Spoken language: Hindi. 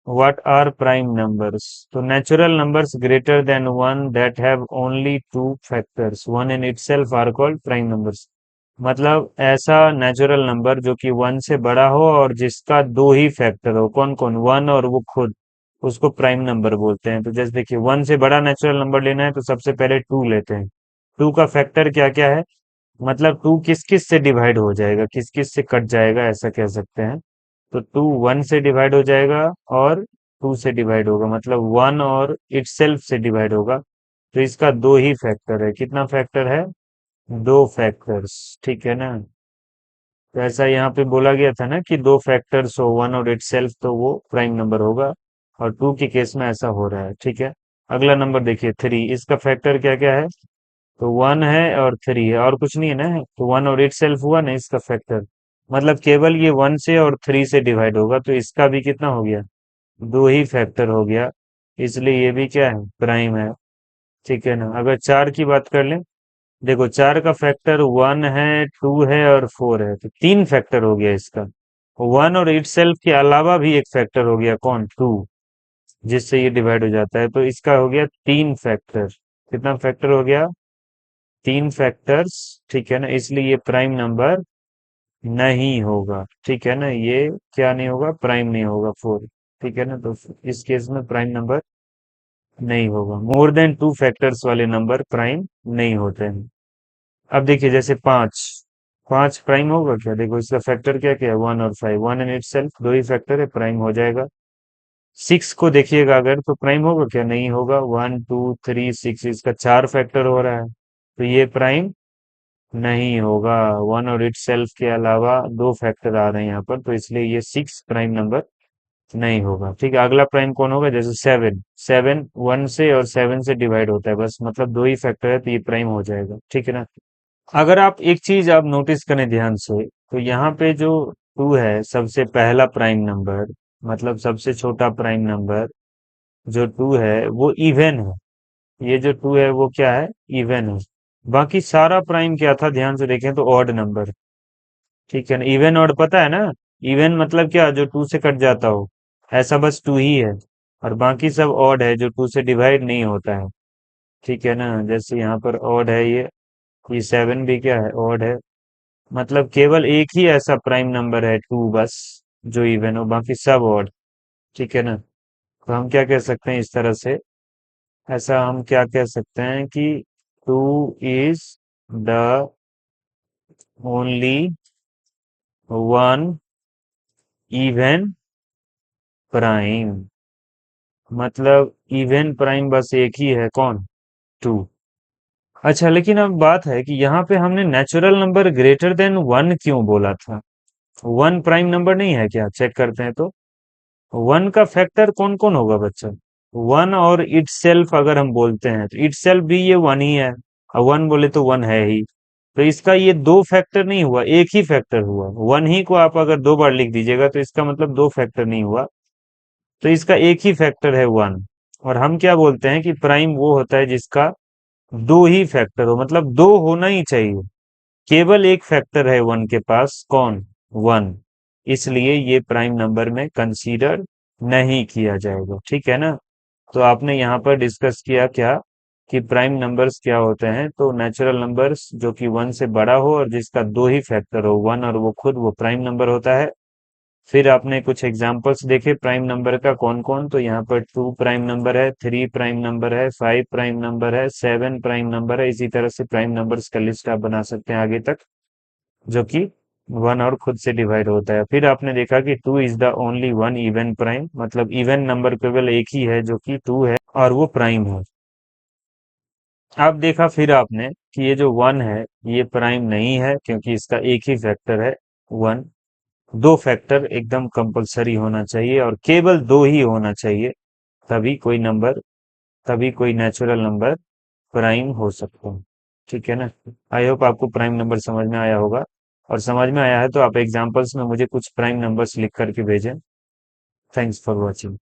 What are prime numbers? तो natural numbers greater than one that have only two factors, one in itself are called prime numbers. मतलब ऐसा नेचुरल नंबर जो कि वन से बड़ा हो और जिसका दो ही फैक्टर हो, कौन कौन, वन और वो खुद, उसको प्राइम नंबर बोलते हैं। तो जैसे देखिए, वन से बड़ा नेचुरल नंबर लेना है तो सबसे पहले टू लेते हैं। टू का फैक्टर क्या क्या है, मतलब टू किस किस से डिवाइड हो जाएगा, किस किस से कट जाएगा, ऐसा कह सकते हैं। तो टू वन से डिवाइड हो जाएगा और टू से डिवाइड होगा, मतलब वन और इटसेल्फ से डिवाइड होगा। तो इसका दो ही फैक्टर है, कितना फैक्टर है, दो फैक्टर्स, ठीक है ना। तो ऐसा यहाँ पे बोला गया था ना कि दो फैक्टर्स हो वन और इटसेल्फ तो वो प्राइम नंबर होगा, और टू के केस में ऐसा हो रहा है, ठीक है। अगला नंबर देखिए थ्री, इसका फैक्टर क्या क्या है, तो वन है और थ्री है और कुछ नहीं है ना, तो वन और इट सेल्फ हुआ ना इसका फैक्टर, मतलब केवल ये वन से और थ्री से डिवाइड होगा, तो इसका भी कितना हो गया, दो ही फैक्टर हो गया, इसलिए ये भी क्या है, प्राइम है, ठीक है ना। अगर चार की बात कर लें, देखो चार का फैक्टर वन है, टू है और फोर है, तो तीन फैक्टर हो गया इसका। वन और इट सेल्फ के अलावा भी एक फैक्टर हो गया, कौन, टू, जिससे ये डिवाइड हो जाता है, तो इसका हो गया तीन फैक्टर। कितना फैक्टर हो गया, तीन फैक्टर्स, ठीक है ना, इसलिए ये प्राइम नंबर नहीं होगा, ठीक है ना, ये क्या नहीं होगा, प्राइम नहीं होगा फोर, ठीक है ना। तो इस केस में प्राइम नंबर नहीं होगा, मोर देन टू फैक्टर्स वाले नंबर प्राइम नहीं होते हैं। अब देखिए जैसे पांच, पांच प्राइम होगा क्या, देखो इसका फैक्टर क्या क्या है, वन और फाइव, वन इन इटसेल्फ दो ही फैक्टर है, प्राइम हो जाएगा। सिक्स को देखिएगा अगर, तो प्राइम होगा क्या, नहीं होगा, वन टू थ्री सिक्स, इसका चार फैक्टर हो रहा है, तो ये प्राइम नहीं होगा, वन और इट सेल्फ के अलावा दो फैक्टर आ रहे हैं यहाँ पर, तो इसलिए ये सिक्स प्राइम नंबर नहीं होगा, ठीक है। अगला प्राइम कौन होगा, जैसे सेवन, सेवन वन से और सेवन से डिवाइड होता है बस, मतलब दो ही फैक्टर है, तो ये प्राइम हो जाएगा, ठीक है ना। अगर आप एक चीज आप नोटिस करें ध्यान से, तो यहाँ पे जो टू है सबसे पहला प्राइम नंबर, मतलब सबसे छोटा प्राइम नंबर जो टू है वो इवन है, ये जो टू है वो क्या है, इवन है। बाकी सारा प्राइम क्या था, ध्यान से देखें तो ऑड नंबर, ठीक है ना। इवन ऑड पता है ना, इवन मतलब क्या, जो टू से कट जाता हो, ऐसा बस टू ही है, और बाकी सब ऑड है जो टू से डिवाइड नहीं होता है, ठीक है ना। जैसे यहाँ पर ऑड है ये सेवन भी क्या है, ऑड है, मतलब केवल एक ही ऐसा प्राइम नंबर है टू बस जो इवन हो, बाकी सब ऑड, ठीक है ना। तो हम क्या कह सकते हैं इस तरह से, ऐसा हम क्या कह सकते हैं कि two is the only one even prime, मतलब इवन प्राइम बस एक ही है, कौन, टू। अच्छा लेकिन अब बात है कि यहाँ पे हमने natural number greater than one क्यों बोला था, वन प्राइम नंबर नहीं है क्या, चेक करते हैं तो। वन का फैक्टर कौन कौन होगा बच्चा, वन और इट सेल्फ अगर हम बोलते हैं तो इट सेल्फ भी ये वन ही है, और वन बोले तो वन है ही, तो इसका ये दो फैक्टर नहीं हुआ, एक ही फैक्टर हुआ, वन ही को आप अगर दो बार लिख दीजिएगा तो इसका मतलब दो फैक्टर नहीं हुआ, तो इसका एक ही फैक्टर है वन। और हम क्या बोलते हैं कि प्राइम वो होता है जिसका दो ही फैक्टर हो, मतलब दो होना ही चाहिए, केवल एक फैक्टर है वन के पास, कौन, वन, इसलिए ये प्राइम नंबर में कंसीडर नहीं किया जाएगा, ठीक है ना। तो आपने यहाँ पर डिस्कस किया क्या, कि प्राइम नंबर्स क्या होते हैं, तो नेचुरल नंबर्स जो कि वन से बड़ा हो और जिसका दो ही फैक्टर हो, वन और वो खुद, वो प्राइम नंबर होता है। फिर आपने कुछ एग्जांपल्स देखे प्राइम नंबर का, कौन कौन, तो यहाँ पर टू प्राइम नंबर है, थ्री प्राइम नंबर है, फाइव प्राइम नंबर है, सेवन प्राइम नंबर है, इसी तरह से प्राइम नंबर्स का लिस्ट आप बना सकते हैं आगे तक, जो कि वन और खुद से डिवाइड होता है। फिर आपने देखा कि two is the only one even prime, मतलब इवन नंबर केवल एक ही है जो कि टू है और वो प्राइम है। अब देखा फिर आपने कि ये जो वन है ये प्राइम नहीं है, क्योंकि इसका एक ही फैक्टर है वन, दो फैक्टर एकदम कंपलसरी होना चाहिए और केवल दो ही होना चाहिए, तभी कोई नंबर, तभी कोई नेचुरल नंबर प्राइम हो सकता है, ठीक है ना। आई होप आपको प्राइम नंबर समझ में आया होगा, और समझ में आया है तो आप एग्जांपल्स में मुझे कुछ प्राइम नंबर्स लिख करके भेजें। Thanks for watching.